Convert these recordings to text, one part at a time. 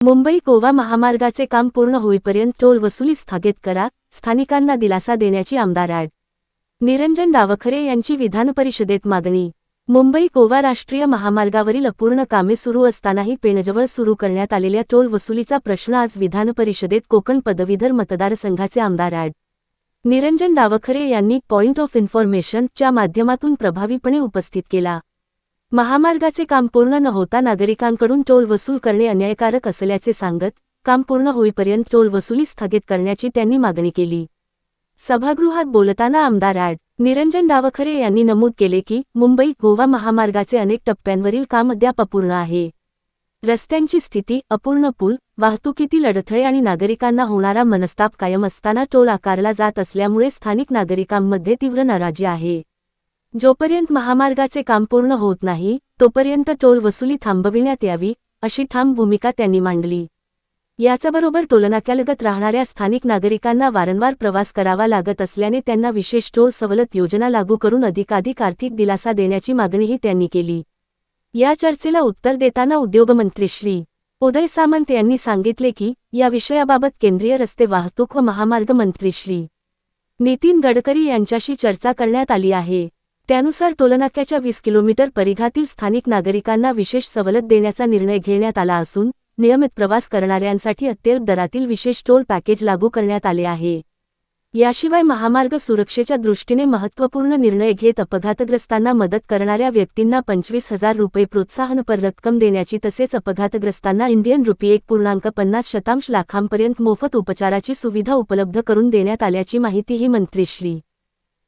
मुंबई गोवा महामार्गाचे काम पूर्ण होईपर्यंत टोल वसुली स्थगित करा, स्थानिकांना दिलासा देण्याची आमदार ॲड. निरंजन डावखरे यांची विधानपरिषदेत मागणी. मुंबई गोवा राष्ट्रीय महामार्गावरील अपूर्ण कामे सुरू असतानाही पेणजवळ सुरू करण्यात आलेल्या टोल वसुलीचा प्रश्न आज विधानपरिषदेत कोकण पदवीधर मतदारसंघाचे आमदार ॲड. निरंजन डावखरे यांनी पॉइंट ऑफ इन्फॉर्मेशन च्या माध्यमातून प्रभावीपणे उपस्थित केला. महामार्गाचे काम पूर्ण न होता नागरिकांकडून टोल वसूल करणे अन्यायकारक असल्याचे सांगत काम पूर्ण होईपर्यंत टोल वसुली स्थगित करण्याची त्यांनी मागणी केली. सभागृहात बोलताना आमदार ॲड. निरंजन डावखरे यांनी नमूद केले की मुंबई गोवा महामार्गाचे अनेक टप्प्यांवरील काम अद्याप अपूर्ण आहे. रस्त्यांची स्थिती, अपूर्ण पूल, वाहतुकीतील अडथळे आणि नागरिकांना होणारा मनस्ताप कायम असताना टोल आकारला जात असल्यामुळे स्थानिक नागरिकांमध्ये तीव्र नाराजी आहे. जोपर्यंत महामार्गाचे काम पूर्ण होत नाही तोपर्यंत टोल वसुली थांबविण्यात यावी, अशी ठाम भूमिका त्यांनी मांडली. याचबरोबर टोलनाक्यालगत राहणाऱ्या स्थानिक नागरिकांना वारंवार प्रवास करावा लागत असल्याने त्यांना विशेष टोल सवलत योजना लागू करून अधिकाधिक आर्थिक दिलासा देण्याची मागणीही त्यांनी केली. या चर्चेला उत्तर देताना उद्योगमंत्री श्री. उदय सामंत यांनी सांगितले की या विषयाबाबत केंद्रीय रस्ते वाहतूक व महामार्ग मंत्री श्री. नितीन गडकरी यांच्याशी चर्चा करण्यात आली आहे. त्यानुसार टोलनाक्याच्या 20 किलोमीटर परिघातील स्थानिक नागरिकांना विशेष सवलत देण्याचा निर्णय घेण्यात आला असून नियमित प्रवास करणाऱ्यांसाठी अत्यल्प दरातील विशेष टोल पॅकेज लागू करण्यात आले आहे. याशिवाय महामार्ग सुरक्षेच्या दृष्टीने महत्त्वपूर्ण निर्णय घेत अपघातग्रस्तांना मदत करणाऱ्या व्यक्तींना 25,000 रुपये प्रोत्साहनपर रक्कम देण्याची तसेच अपघातग्रस्तांना इंडियन रुपी 1.50 लाखांपर्यंत मोफत उपचाराची सुविधा उपलब्ध करून देण्यात आल्याची माहितीही मंत्री श्री.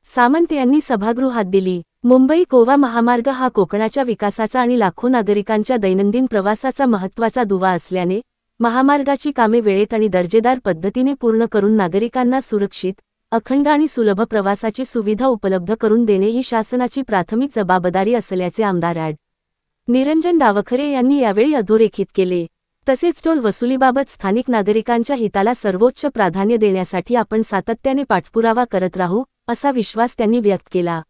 सामंत यांनी सभागृहात दिली. मुंबई गोवा महामार्ग हा कोकणाच्या विकासाचा आणि लाखो नागरिकांच्या दैनंदिन प्रवासाचा महत्त्वाचा दुवा असल्याने महामार्गाची कामे वेळेत आणि दर्जेदार पद्धतीने पूर्ण करून नागरिकांना सुरक्षित, अखंड आणि सुलभ प्रवासाची सुविधा उपलब्ध करून देणे ही शासनाची प्राथमिक जबाबदारी असल्याचे आमदार ॲड. निरंजन डावखरे यांनी यावेळी अधोरेखित केले. तसेच टोल वसुलीबाबत स्थानिक नागरिकांच्या हिताला सर्वोच्च प्राधान्य देण्यासाठी आपण सातत्याने पाठपुरावा करत राहू, असा विश्वास त्यांनी व्यक्त केला.